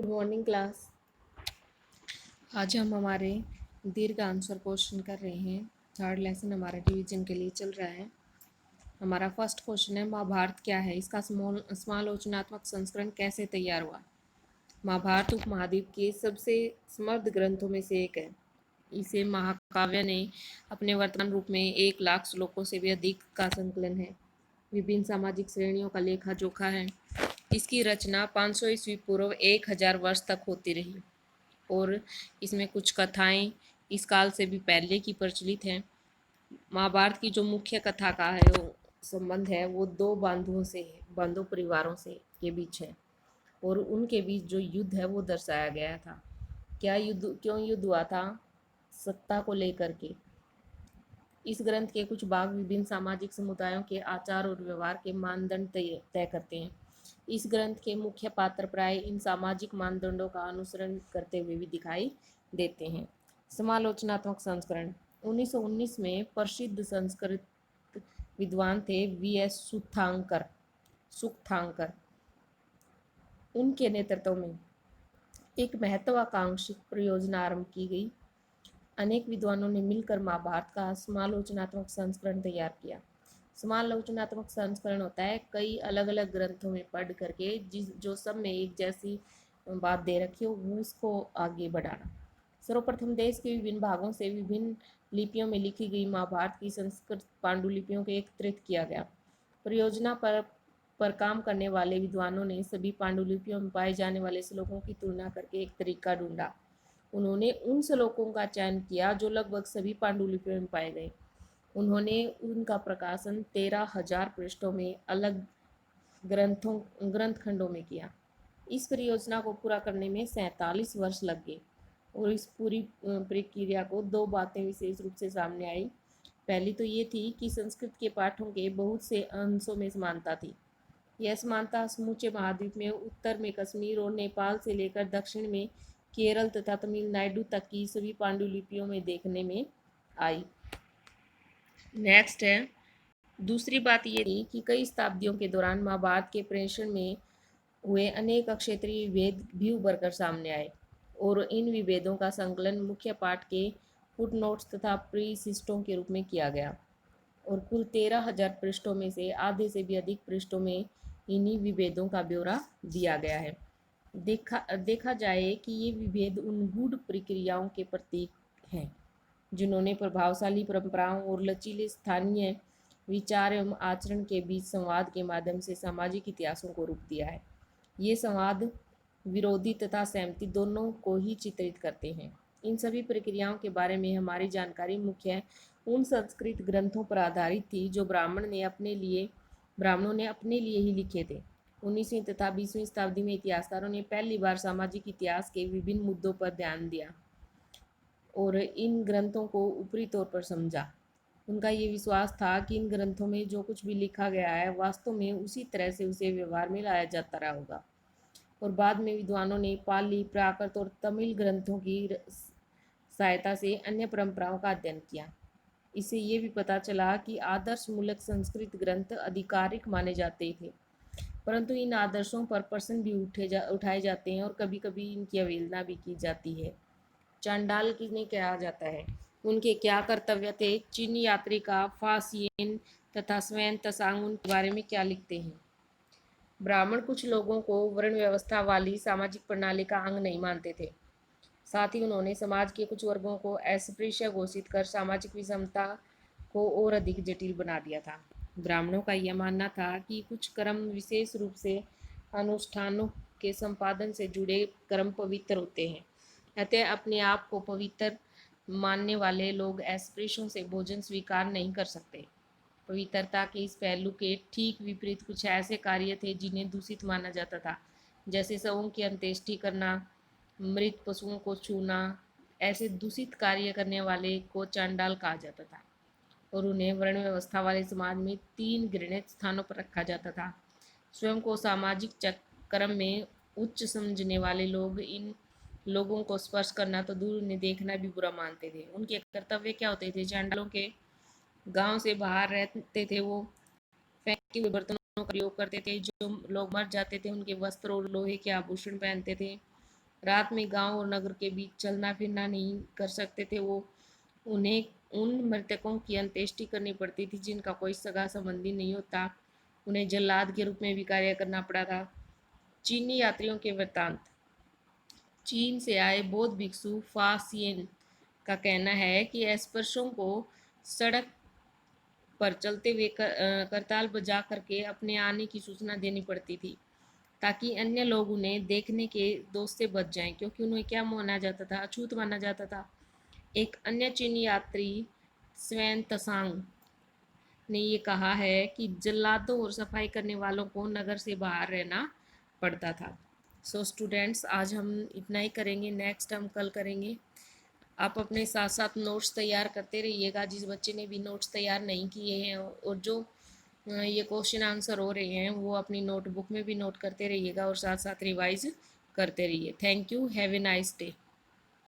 Good morning class. आज हम हमारे दीर्घ आंसर क्वेश्चन कर रहे हैं। थर्ड लेसन हमारा डिवीजन के लिए चल रहा है। हमारा फर्स्ट क्वेश्चन है, महाभारत क्या है? इसका समालोचनात्मक संस्करण कैसे तैयार हुआ? महाभारत उपमहाद्वीप के सबसे समृद्ध ग्रंथों में से एक है। इसे महाकाव्य ने अपने वर्तमान रूप में 1 लाख श्लोकों से भी अधिक का संकलन है। विभिन्न सामाजिक श्रेणियों का लेखा जोखा है। इसकी रचना 500 ईस्वी पूर्व 1000 वर्ष तक होती रही और इसमें कुछ कथाएं इस काल से भी पहले की प्रचलित हैं। महाभारत की जो मुख्य कथा का है वो संबंध है वो दो बांधुओं से है, बांधो परिवारों से के बीच है और उनके बीच जो युद्ध है वो दर्शाया गया था। क्यों युद्ध हुआ था? सत्ता को लेकर के। इस ग्रंथ के कुछ भाग विभिन्न सामाजिक समुदायों के आचार और व्यवहार के मानदंड तय करते हैं। इस ग्रंथ के मुख्य पात्र प्राय इन सामाजिक मानदंडों का अनुसरण करते हुए भी दिखाई देते हैं। समालोचनात्मक संस्करण 1919 में प्रसिद्ध संस्कृत विद्वान थे वी.एस. सुक्थांकर। उनके नेतृत्व में एक महत्वाकांक्षी परियोजना आरंभ की गई। अनेक विद्वानों ने मिलकर महाभारत का समालोचनात्मक संस्करण तैयार किया। समालोचनात्मक संस्करण होता है कई अलग अलग ग्रंथों में पढ़ करके जो सब में एक जैसी बात दे रखी हो वो उसको आगे बढ़ाना। सर्वप्रथम देश के विभिन्न भागों से विभिन्न लिपियों में लिखी गई महाभारत की संस्कृत पांडुलिपियों को एकत्रित किया गया। परियोजना पर काम करने वाले विद्वानों ने सभी पांडुलिपियों में पाए जाने वाले श्लोकों की तुलना करके एक तरीका ढूंढा। उन्होंने उन श्लोकों का चयन किया जो लगभग सभी पांडुलिपियों में पाए गए। उन्होंने उनका प्रकाशन 13,000 पृष्ठों में अलग ग्रंथ खंडों में किया। इस परियोजना को पूरा करने में 47 वर्ष लग गए और इस पूरी प्रक्रिया को दो बातें विशेष रूप से सामने आई। पहली तो ये थी कि संस्कृत के पाठों के बहुत से अंशों में समानता थी। यह समानता समूचे महाद्वीप में उत्तर में कश्मीर और नेपाल से लेकर दक्षिण में केरल तथा तमिलनाडु तक की सभी पांडुलिपियों में देखने में आई। नेक्स्ट है, दूसरी बात ये थी कि कई शताब्दियों के दौरान महाभारत के प्रेषण में हुए अनेक क्षेत्रीय विभेद भी उभर कर सामने आए और इन विभेदों का संकलन मुख्य पाठ के फुटनोट्स तथा प्रीसिस्टों के रूप में किया गया और कुल 13,000 पृष्ठों में से आधे से भी अधिक पृष्ठों में इन्हीं विभेदों का ब्यौरा दिया गया है। देखा जाए कि ये विभेद उन गूढ़ प्रक्रियाओं के प्रतीक हैं जिन्होंने प्रभावशाली परंपराओं और लचीले स्थानीय विचार एवं आचरण के बीच संवाद के माध्यम से सामाजिक इतिहासों को रूप दिया है। ये संवाद विरोधी तथा सहमति दोनों को ही चित्रित करते हैं। इन सभी प्रक्रियाओं के बारे में हमारी जानकारी मुख्य उन संस्कृत ग्रंथों पर आधारित थी जो ब्राह्मणों ने अपने लिए ही लिखे थे। 19वीं तथा 20वीं शताब्दी में इतिहासकारों ने पहली बार सामाजिक इतिहास के विभिन्न मुद्दों पर ध्यान दिया और इन ग्रंथों को ऊपरी तौर पर समझा। उनका ये विश्वास था कि इन ग्रंथों में जो कुछ भी लिखा गया है वास्तव में उसी तरह से उसे व्यवहार में लाया जाता रहा होगा। और बाद में विद्वानों ने पाली, प्राकृत और तमिल ग्रंथों की सहायता से अन्य परंपराओं का अध्ययन किया। इससे ये भी पता चला कि आदर्श मूलक संस्कृत ग्रंथ आधिकारिक माने जाते थे, परंतु इन आदर्शों पर प्रश्न भी उठाए जाते हैं और कभी कभी इनकी अवहेलना भी की जाती है। चांडाल किन्हें कहा जाता है? उनके क्या कर्तव्य थे? चीनी यात्रिका फासियन तथा स्वयं तसांग उनके बारे में क्या लिखते हैं? ब्राह्मण कुछ लोगों को वर्ण व्यवस्था वाली सामाजिक प्रणाली का अंग नहीं मानते थे। साथ ही उन्होंने समाज के कुछ वर्गों को अस्पृश्य घोषित कर सामाजिक विषमता को और अधिक जटिल बना दिया था। ब्राह्मणों का यह मानना था कि कुछ कर्म विशेष रूप से अनुष्ठानों के संपादन से जुड़े कर्म पवित्र होते हैं, अतः अपने आप को पवित्र मानने वाले लोग अस्पृश्यों से भोजन स्वीकार नहीं कर सकते। पवित्रता के इस पहलू के ठीक विपरीत कुछ ऐसे कार्य थे जिन्हें दूषित माना जाता था, जैसे शवों की अंत्येष्टि करना, मृत पशुओं को छूना। ऐसे दूषित कार्य करने वाले को चांडाल कहा जाता था और उन्हें वर्ण व्यवस्था वाले समाज में 3 घृणित स्थानों पर रखा जाता था। स्वयं को सामाजिक क्रम में उच्च समझने वाले लोग इन लोगों को स्पर्श करना तो दूर उन्हें देखना भी बुरा मानते थे। उनके कर्तव्य क्या होते थे? चांडालों के गांव से बाहर रहते थे वो फेंके हुए बर्तनों का प्रयोग करते थे। जो लोग मर जाते थे उनके वस्त्र और लोहे के आभूषण पहनते थे रात में गांव और नगर के बीच चलना फिरना नहीं कर सकते थे वो। उन्हें उन मृतकों की अंत्येष्टि करनी पड़ती थी जिनका कोई सगा संबंधी नहीं होता। उन्हें जल्लाद के रूप में भी कार्य करना पड़ा था। चीनी यात्रियों के वृत्तांत। चीन से आए बौद्ध भिक्षु फा सियन का कहना है कि एस्पर्शों को सड़क पर चलते हुए करताल बजा करके अपने आने की सूचना देनी पड़ती थी ताकि अन्य लोग उन्हें देखने के दोस्त से बच जाएं, क्योंकि उन्हें क्या माना जाता था, अछूत माना जाता था। एक अन्य चीनी यात्री स्वेन तसांग ने ये कहा है कि जल्लादों और सफाई करने वालों को नगर से बाहर रहना पड़ता था। सो स्टूडेंट्स, आज हम इतना ही करेंगे, नेक्स्ट हम कल करेंगे। आप अपने साथ साथ नोट्स तैयार करते रहिएगा, जिस बच्चे ने भी नोट्स तैयार नहीं किए हैं और जो ये क्वेश्चन आंसर हो रहे हैं वो अपनी नोटबुक में भी नोट करते रहिएगा और साथ साथ रिवाइज करते रहिए। Thank you, have a nice day.